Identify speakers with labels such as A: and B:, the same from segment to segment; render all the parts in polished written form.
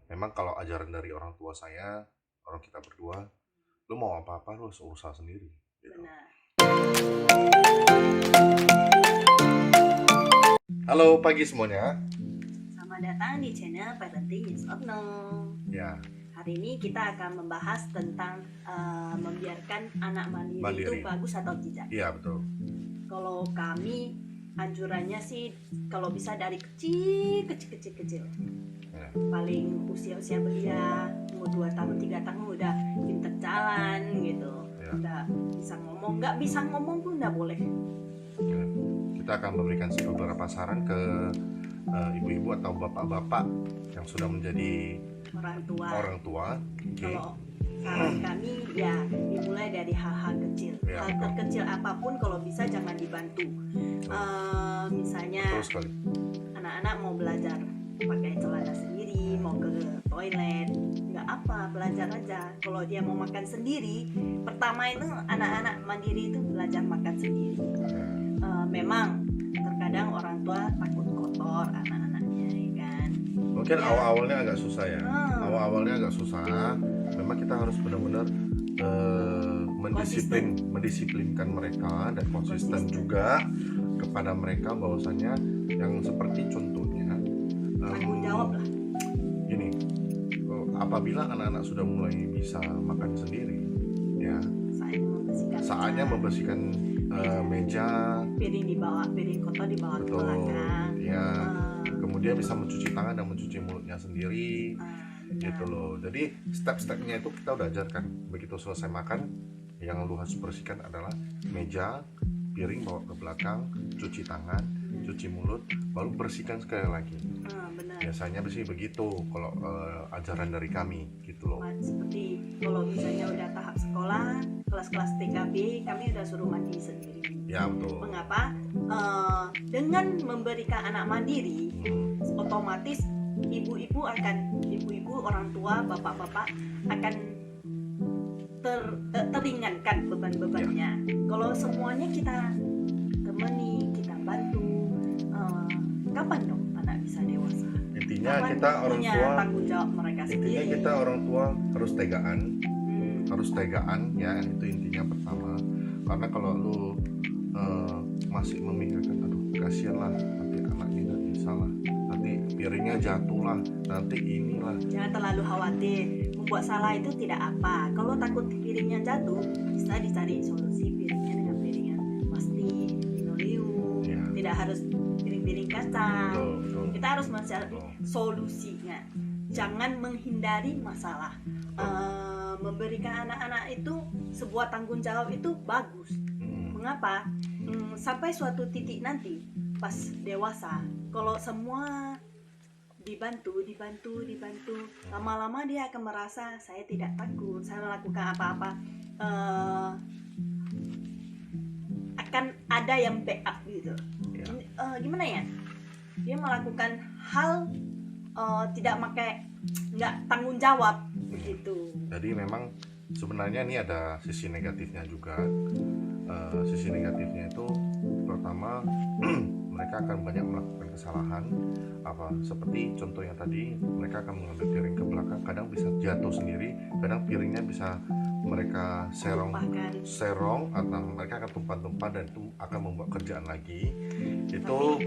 A: memang kalau ajaran dari orang tua saya, orang kita berdua, lu mau apa-apa lu harus usaha sendiri gitu.
B: Benar.
A: Halo pagi semuanya.
B: Selamat datang di channel Parenting Yes or No.
A: Ya,
B: Hari ini kita akan membahas tentang membiarkan anak mandiri itu
A: Mandiri.
B: bagus atau tidak.
A: iya betul.
B: Kalau kami anjurannya sih kalau bisa dari kecil.
A: Ya.
B: Paling usia belia, umur 2 tahun 3 tahun udah pinter jalan gitu.
A: Ya.
B: Udah bisa ngomong, nggak bisa ngomong pun udah boleh.
A: Ya. Kita akan memberikan beberapa saran ke ibu-ibu atau bapak-bapak yang sudah menjadi
B: Orang tua.
A: Oke.
B: Kalau saran kami ya dimulai dari hal-hal kecil.
A: Ya,
B: Hal
A: betul.
B: terkecil apapun kalau bisa jangan dibantu. Misalnya
A: Betul sekali.
B: anak-anak mau belajar pakai celana sendiri, mau ke toilet, nggak apa, belajar aja. Kalau dia mau makan sendiri, pertama itu anak-anak mandiri itu belajar makan sendiri. Memang terkadang orang tua takut kotor anak-anaknya, ya kan?
A: Mungkin
B: Ya.
A: awal-awalnya agak susah ya. Awal-awalnya agak susah. Memang kita harus benar-benar mendisiplinkan mereka dan konsisten juga kepada mereka bahwasanya yang seperti contohnya
B: Tanggung jawab lah.
A: gini, apabila anak-anak sudah mulai bisa makan sendiri, ya saatnya membersihkan meja,
B: piring kotor dibawa ke
A: betul,
B: belakang.
A: ya. Kemudian bisa mencuci tangan dan mencuci mulutnya sendiri, gitu loh. Jadi step-stepnya itu kita udah ajarkan. Begitu selesai makan, yang lu harus bersihkan adalah meja, piring bawa ke belakang, cuci tangan, cuci mulut, baru bersihkan sekali lagi.
B: Benar.
A: Biasanya sih begitu kalau ajaran dari kami, gitu loh.
B: Seperti kalau misalnya udah tahap sekolah, kelas-kelas TKB, kami udah suruh mandi sendiri.
A: Ya betul.
B: Mengapa? Dengan memberikan anak mandiri, otomatis ibu-ibu orang tua, bapak-bapak akan teringankan beban-bebannya. Kalau semuanya kita temani, kita bantu, kapan dong anak bisa dewasa?
A: Intinya
B: Kapan
A: kita orang
B: punya
A: tua,
B: tanggung jawab mereka sendiri.
A: intinya kita orang tua harus tegaan ya, itu intinya pertama. Karena kalau lu masih memikirkan, aduh kasihan lah, nanti anak ini nggak bisa lah, nanti piringnya jatuh lah, nanti inilah.
B: Jangan terlalu khawatir. Membuat salah itu tidak apa. Kalau takut piringnya jatuh, bisa dicari solusi piringnya dengan piring yang pasti, linoleum.
A: Ya.
B: Tidak harus piring-piring kaca.
A: Betul.
B: Kita harus mencari solusinya. Jangan menghindari masalah. Memberikan anak-anak itu sebuah tanggung jawab itu bagus. Mengapa? Sampai suatu titik nanti pas dewasa, kalau semua dibantu, lama-lama dia akan merasa saya tidak takut, saya melakukan apa-apa akan ada yang backup gitu.
A: Ya.
B: Gimana ya? Dia melakukan hal nggak tanggung jawab begitu.
A: Jadi memang sebenarnya ini ada sisi negatifnya juga. Sisi negatifnya itu pertama mereka akan banyak melakukan kesalahan, seperti contohnya tadi, mereka akan mengambil piring ke belakang, kadang bisa jatuh sendiri, kadang piringnya bisa mereka serong atau mereka akan tumpah-tumpah dan itu akan membuat kerjaan lagi. Itu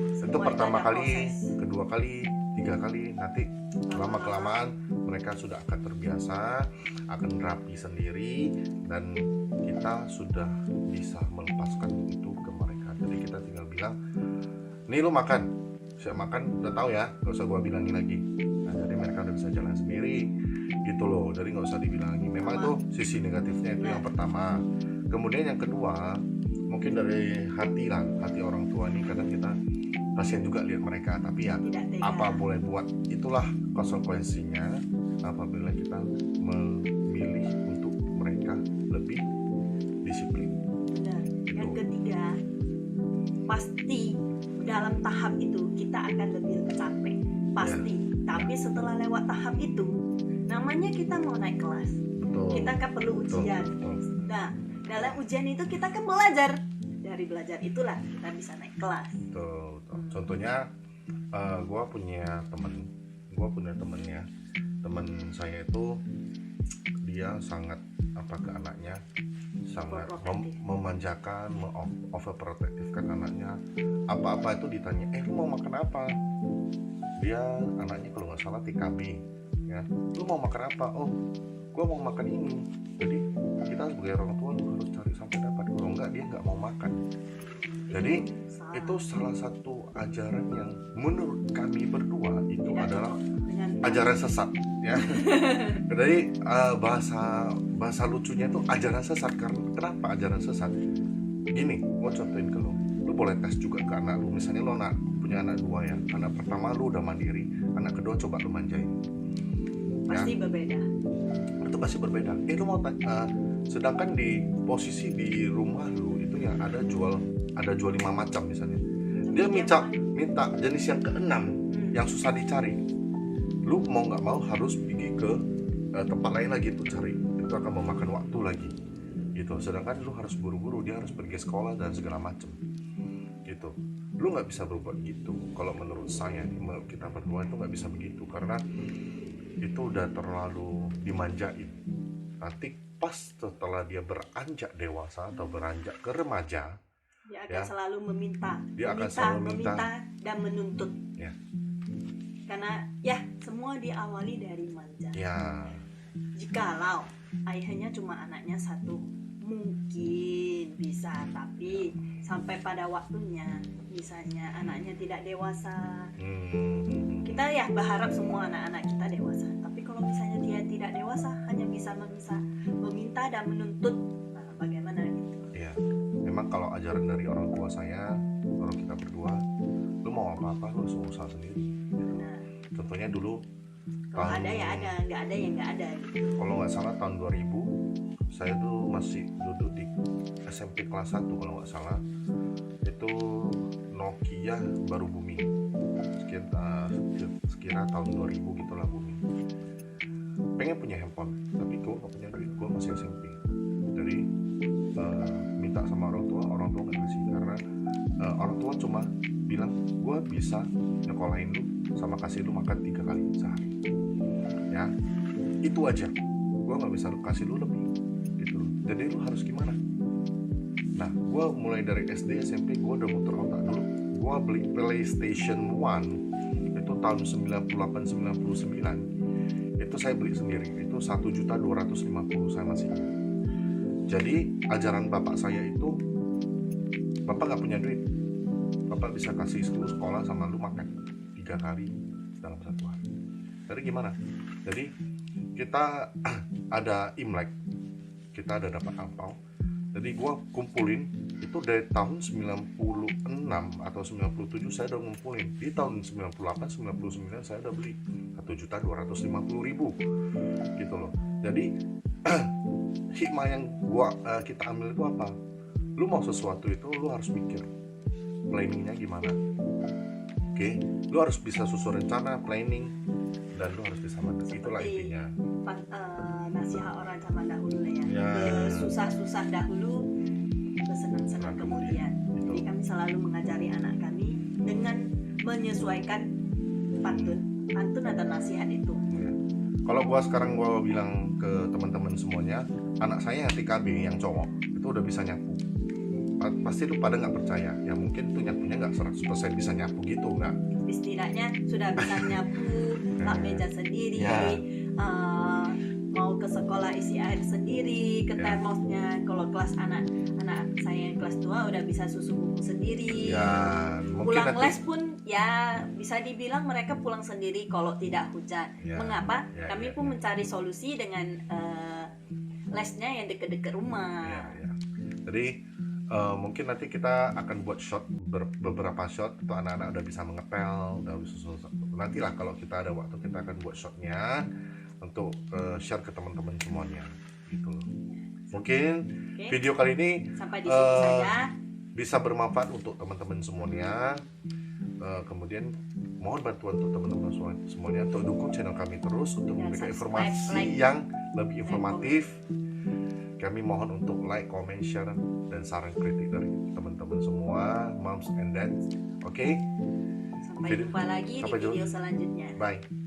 A: pertama kali, kedua kali, 3 kali, nanti lama-kelamaan mereka sudah akan terbiasa, akan rapi sendiri, dan kita sudah bisa melepaskan itu ke mereka. Jadi kita tinggal bilang, nih lu makan, saya makan udah tahu ya, gak usah gua bilangin lagi. Nah, jadi mereka udah bisa jalan sendiri gitu loh. Jadi gak usah dibilang lagi. Memang itu sisi negatifnya itu yang pertama. Kemudian yang kedua, mungkin dari hati orang tua ini kadang kita kasihan juga lihat mereka, tapi ya apa boleh buat, itulah konsekuensinya apabila kita memilih untuk mereka lebih disiplin.
B: Benar. Yang ketiga, pasti dalam tahap itu kita akan lebih capek, pasti. Tapi setelah lewat tahap itu, namanya kita mau naik kelas.
A: Betul.
B: Kita kan perlu ujian.
A: Betul.
B: Nah, dalam ujian itu kita akan belajar. Dari belajar itulah kita bisa naik kelas.
A: Betul. Contohnya, gue punya temen ya, teman saya itu dia sangat ke anaknya, sangat memanjakan, overprotective anaknya. Apa-apa itu ditanya, lu mau makan apa? Dia anaknya kalau nggak salah TKB, ya. Lu mau makan apa? Oh, gua mau makan ini. Jadi kita sebagai orang tua harus cari sampai dapat. Kalau nggak dia nggak mau makan. Jadi itu salah satu ajaran yang menurut kami berdua itu adalah ajaran sesat, ya. Jadi bahasa lucunya itu ajaran sesat. Karena kenapa ajaran sesat? Gini, gue contohin ke lu boleh tes juga ke anak lu. Misalnya lu punya anak dua, ya. Anak pertama lu udah mandiri, anak kedua coba lu manjain.
B: Pasti berbeda.
A: Itu pasti berbeda. Lu mau sedangkan di posisi di rumah lu itu yang ada jual 5 macam misalnya. Dia minta jenis yang keenam yang susah dicari. Lu mau nggak mau harus pergi ke tempat lain lagi tuh cari. Itu akan memakan waktu lagi. Gitu. Sedangkan lu harus buru-buru, dia harus pergi sekolah dan segala macam. Gitu. Lu nggak bisa berbuat gitu. Kalau menurut saya, menurut kita berdua itu nggak bisa begitu karena itu udah terlalu dimanjain. Nanti pas setelah dia beranjak dewasa atau beranjak ke remaja,
B: dia akan selalu meminta dan menuntut.
A: Ya.
B: Karena ya semua diawali dari manja.
A: Ya.
B: Jikalau ayahnya cuma anaknya satu, mungkin bisa, tapi sampai pada waktunya, misalnya anaknya tidak dewasa, kita ya berharap semua anak-anak kita dewasa. Tapi kalau misalnya dia tidak dewasa, hanya bisa meminta dan menuntut, nah, bagaimana gitu?
A: Ya, memang kalau ajaran dari orang tua saya, orang kita berdua, lu mau apa-apa lu harus usaha sendiri.
B: Nah,
A: contohnya dulu.
B: Kalau ada ya ada, nggak ada ya nggak ada. Gitu.
A: Kalau nggak salah tahun 2000, saya tuh masih duduk di SMP kelas 1 kalau nggak salah. Itu Nokia baru booming. Sekira tahun 2000 gitulah booming. Pengen punya handphone, tapi gue nggak punya duit, gue masih SMP. Jadi minta sama orang tua nggak kasih karena orang tua cuma bilang gue bisa nyekolahin lu sama kasih lu makan 3 kali sehari, ya itu aja, gue nggak bisa kasih lu lebih gitu. Jadi lu harus gimana? Nah, gue mulai dari SD SMP gue udah muter otak dulu. Gue beli PlayStation 1 itu tahun 98-99. Itu saya beli sendiri, itu 1.250.000 saya masih ingat. Jadi ajaran bapak saya itu, bapak nggak punya duit, bapak bisa kasih lu sekolah sama lu makan 3 kali dalam 1 hari. Jadi gimana? Jadi kita ada Imlek, kita ada dapat angpau. Jadi gue kumpulin itu dari tahun 96 atau 97 saya udah ngumpulin. Di tahun 98, 99 saya udah beli 1.250.000 gitu loh. Jadi hikmah yang kita ambil itu apa? Lu mau sesuatu itu lu harus mikir planningnya gimana. Oke, lu harus bisa susun rencana, planning, dan lu harus bisa manage. Itulah intinya.
B: Nasihat orang zaman dahulu ya. Susah-susah dahulu, bersenang-senang kemudian.
A: Gitu.
B: Jadi kami selalu mengajari anak kami dengan menyesuaikan pantun atau nasihat itu.
A: Ya. Kalau gua sekarang bilang ke teman-teman semuanya, anak saya yang TKB yang cowok itu udah bisa nyapu. Pasti lu pada nggak percaya, ya mungkin tuh nyapunya nggak 100% bisa nyapu gitu, nggak?
B: Setidaknya sudah bisa nyapu, lap meja sendiri, mau ke sekolah isi air sendiri, ke termosnya. Kalau kelas anak saya yang kelas 2 udah bisa susu buku sendiri. Pulang les pun ya bisa dibilang mereka pulang sendiri kalau tidak hujan. Mengapa? Kami pun mencari solusi dengan lesnya yang dekat-dekat rumah.
A: Jadi mungkin nanti kita akan buat beberapa shot untuk anak-anak udah bisa mengepel, udah bisa nantilah kalau kita ada waktu kita akan buat shotnya untuk share ke teman-teman semuanya gitu loh. Mungkin video kali ini
B: sampai di sini saja,
A: bisa bermanfaat untuk teman-teman semuanya. Kemudian mohon bantuan untuk teman-teman semuanya untuk dukung channel kami terus untuk memberikan informasi yang lebih informatif. Kami mohon untuk like, comment, share, dan saran kritik dari teman-teman semua, moms and dads. Oke?
B: Sampai jumpa lagi di video selanjutnya.
A: Bye.